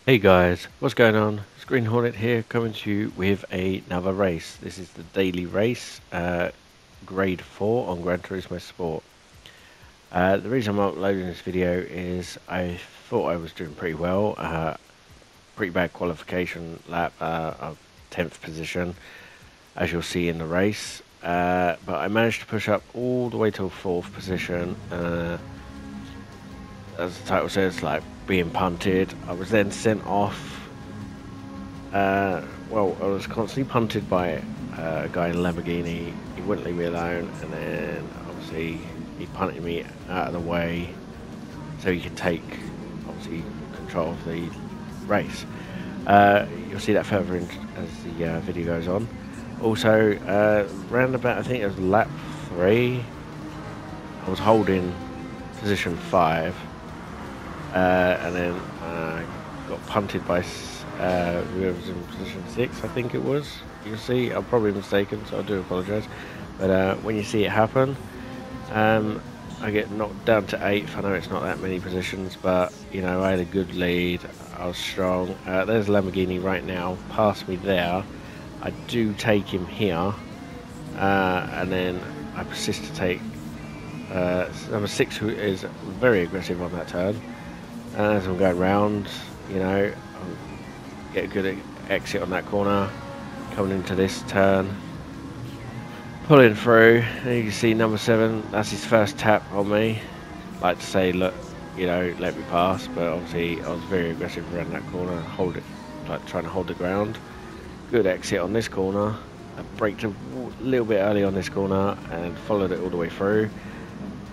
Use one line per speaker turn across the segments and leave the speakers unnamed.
Hey guys, what's going on? It's Green Hornet here, coming to you with another race. This is the daily race, grade 4 on Gran Turismo Sport. The reason I'm uploading this video is I thought I was doing pretty well. Pretty bad qualification lap, 10th position, as you'll see in the race. But I managed to push up all the way to 4th position. As the title says, like being punted. I was then sent off. Well, I was constantly punted by a guy in a Lamborghini. He wouldn't leave me alone, and then obviously he punted me out of the way so he could take obviously control of the race. You'll see that further in as the video goes on. Also, round about I think it was lap 3, I was holding position 5. And then got punted by whoever's in position 6, I think it was. You'll see, I'm probably mistaken, so I do apologise. But when you see it happen, I get knocked down to 8th. I know it's not that many positions, but you know, I had a good lead. I was strong. There's Lamborghini right now, past me there. I do take him here, and then I persist to take number 6, who is very aggressive on that turn. As I'm going round, you know, I'll get a good exit on that corner, coming into this turn, pulling through, and you can see number 7, that's his first tap on me. Like to say, look, you know, let me pass, but obviously I was very aggressive around that corner, hold it, like trying to hold the ground. Good exit on this corner. I braked a little bit early on this corner and followed it all the way through.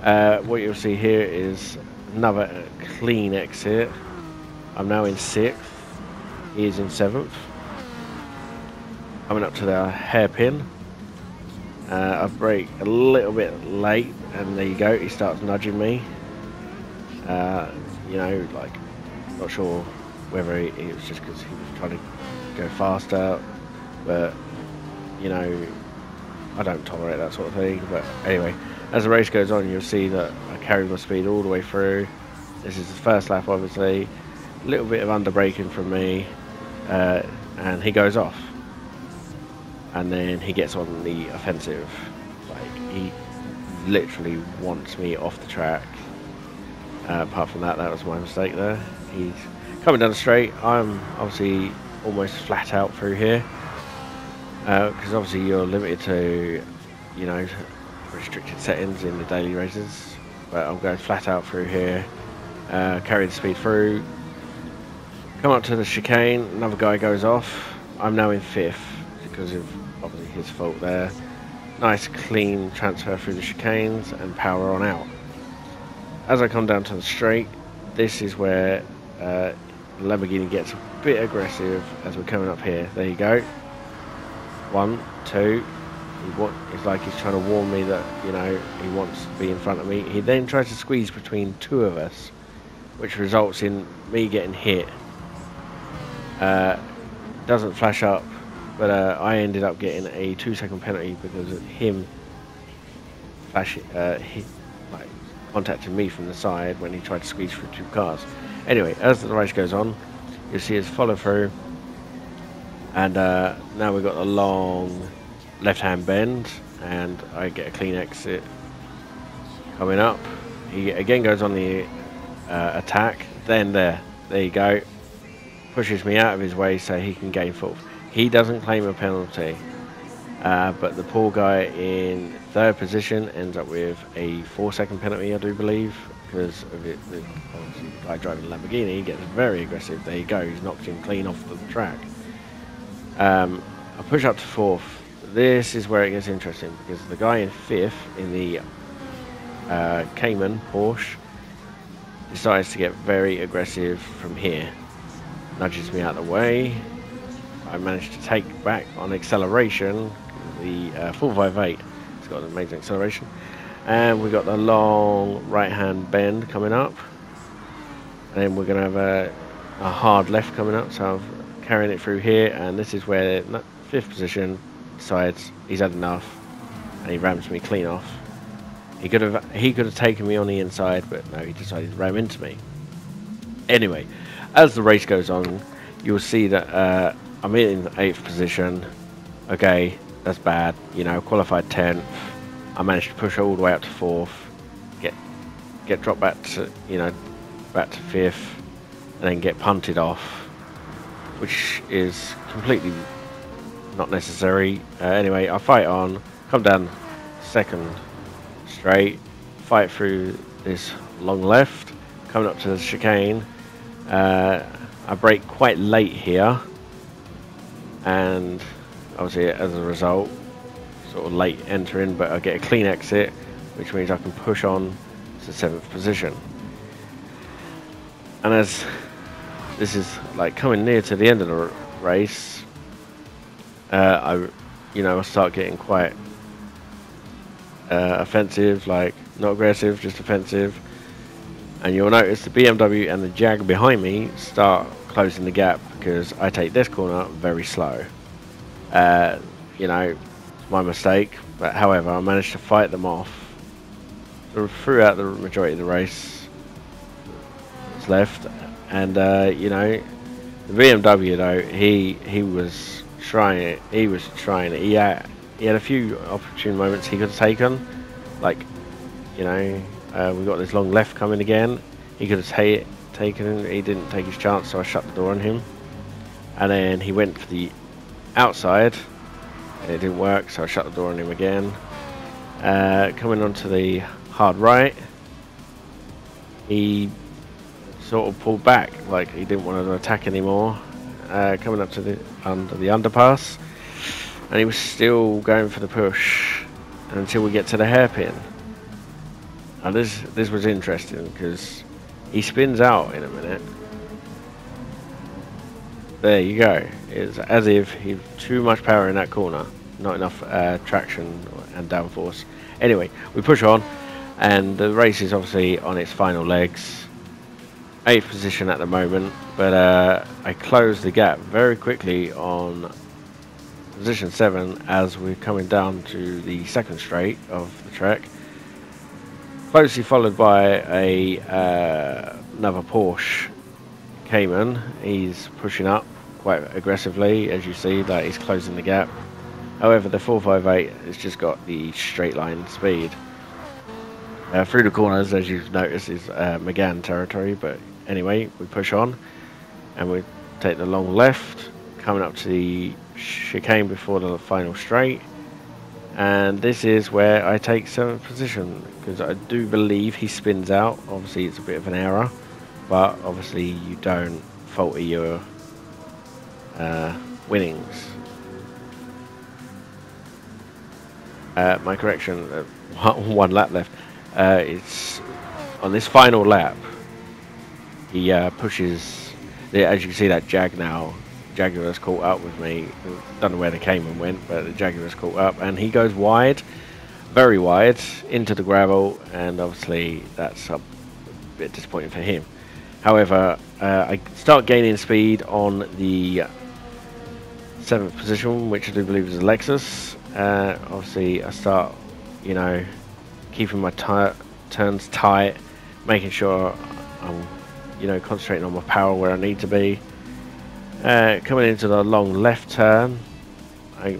What you'll see here is another clean exit. I'm now in 6th. He is in 7th. Coming up to the hairpin. I've braked a little bit late, and there you go. He starts nudging me. You know, like, not sure whether it was just because he was trying to go faster, but you know, I don't tolerate that sort of thing. But anyway, as the race goes on, you'll see that I carry my speed all the way through. This is the first lap, obviously. A little bit of under-braking from me, and he goes off. And then he gets on the offensive. Like, he literally wants me off the track. Apart from that, that was my mistake there. He's coming down the straight. I'm obviously almost flat out through here. Because obviously you're limited to, you know, restricted settings in the daily races, but I'm going flat out through here, carry the speed through, come up to the chicane, another guy goes off. I'm now in 5th because of obviously his fault there. Nice clean transfer through the chicanes and power on out. As I come down to the straight, this is where the Lamborghini gets a bit aggressive as we're coming up here. There you go. 1, 2. It's like he's trying to warn me that, you know, he wants to be in front of me. He then tries to squeeze between 2 of us, which results in me getting hit. Doesn't flash up, but I ended up getting a 2-second penalty because of him like contacting me from the side when he tried to squeeze through 2 cars. Anyway, as the race goes on, you'll see us follow through, and now we've got a long left-hand bend, and I get a clean exit coming up. He again goes on the attack. Then there you go, pushes me out of his way so he can gain 4th. He doesn't claim a penalty, but the poor guy in 3rd position ends up with a 4-second penalty, I do believe, because of it. Obviously, the guy driving the Lamborghini gets very aggressive. There you go, he's knocked him clean off the track. I push up to 4th. This is where it gets interesting, because the guy in 5th in the Cayman Porsche decides to get very aggressive from here. Nudges me out of the way. I managed to take back on acceleration. The 458, it's got an amazing acceleration. And we've got the long right-hand bend coming up. And then we're going to have a hard left coming up, so I'm carrying it through here, and this is where 5th position decides he's had enough, and he rams me clean off. He could have taken me on the inside, but no, he decided to ram into me. Anyway, as the race goes on, you'll see that I'm in 8th position. Okay, that's bad. You know, qualified 10th. I managed to push all the way up to 4th. Get dropped back to, you know, back to 5th, and then get punted off, which is completely not necessary. Anyway, I fight on, come down 2nd straight, fight through this long left, coming up to the chicane. I brake quite late here, and obviously as a result, sort of late entering, but I get a clean exit, which means I can push on to 7th position. And as this is like coming near to the end of the race, I start getting quite offensive, like not aggressive, just offensive. And you'll notice the BMW and the Jag behind me start closing the gap because I take this corner very slow. You know, it's my mistake, but however, I managed to fight them off throughout the majority of the race. It's left, and you know, the BMW though, he was trying it. He was trying it. He had a few opportune moments he could have taken, like, you know, we got this long left coming again. He could have taken it. He didn't take his chance, so I shut the door on him. And then he went for the outside, and it didn't work, so I shut the door on him again. Coming onto the hard right, he sort of pulled back, like he didn't want to attack anymore. Coming up to the underpass, and he was still going for the push until we get to the hairpin. And this was interesting because he spins out in a minute. There you go. It's as if he had too much power in that corner, not enough traction and downforce. Anyway, we push on, and the race is obviously on its final legs. 8th position at the moment, but I closed the gap very quickly on position 7 as we're coming down to the 2nd straight of the track. Closely followed by another Porsche Cayman. He's pushing up quite aggressively, as you see that he's closing the gap. However, the 458 has just got the straight line speed. Through the corners, as you've noticed, is McGann territory, but anyway, we push on and we take the long left, coming up to the chicane before the final straight. And this is where I take 7th position, because I do believe he spins out. Obviously it's a bit of an error, but obviously you don't falter your winnings. My correction, one lap left. It's on this final lap, he pushes, as you can see that Jag now, Jaguar's caught up with me. Don't know where the Cayman went, but the Jaguar's caught up, and he goes wide, very wide, into the gravel, and obviously that's a bit disappointing for him. However, I start gaining speed on the 7th position, which I do believe is a Lexus. Obviously I start, you know, keeping my turns tight, making sure I'm, you know, concentrating on my power where I need to be. Coming into the long left turn, I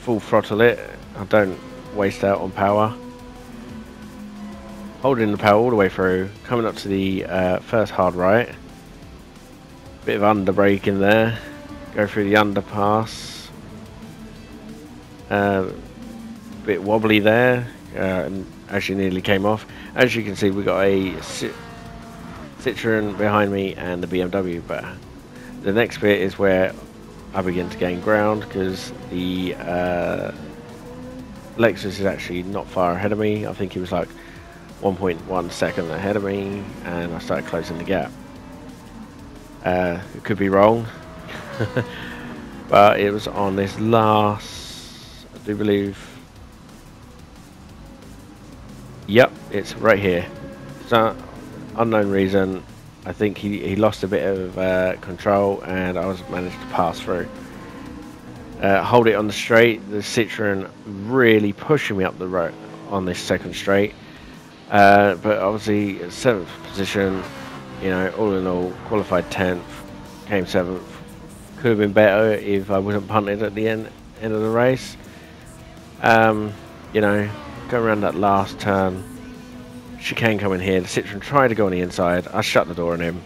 full throttle it. I don't waste out on power. Holding the power all the way through. Coming up to the first hard right. Bit of under braking there. Go through the underpass. Bit wobbly there. And actually nearly came off. As you can see, we got a Citroen behind me and the BMW, but the next bit is where I begin to gain ground, because the Lexus is actually not far ahead of me. I think he was like 1.1 second ahead of me, and I started closing the gap. It could be wrong, but it was on this last, I do believe, yep, it's right here. So, unknown reason, I think he lost a bit of control, and I was managed to pass through. Hold it on the straight. The Citroen really pushing me up the road on this second straight. But obviously, 7th position, you know, all in all, qualified 10th, came 7th. Could have been better if I wasn't punted at the end of the race. You know, going around that last turn, chicane coming here, the Citroen tried to go on the inside, I shut the door on him.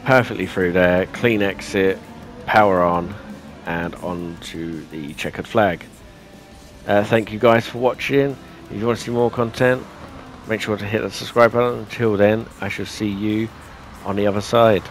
Perfectly through there, clean exit, power on, and on to the checkered flag. Thank you guys for watching. If you want to see more content, make sure to hit the subscribe button. Until then, I shall see you on the other side.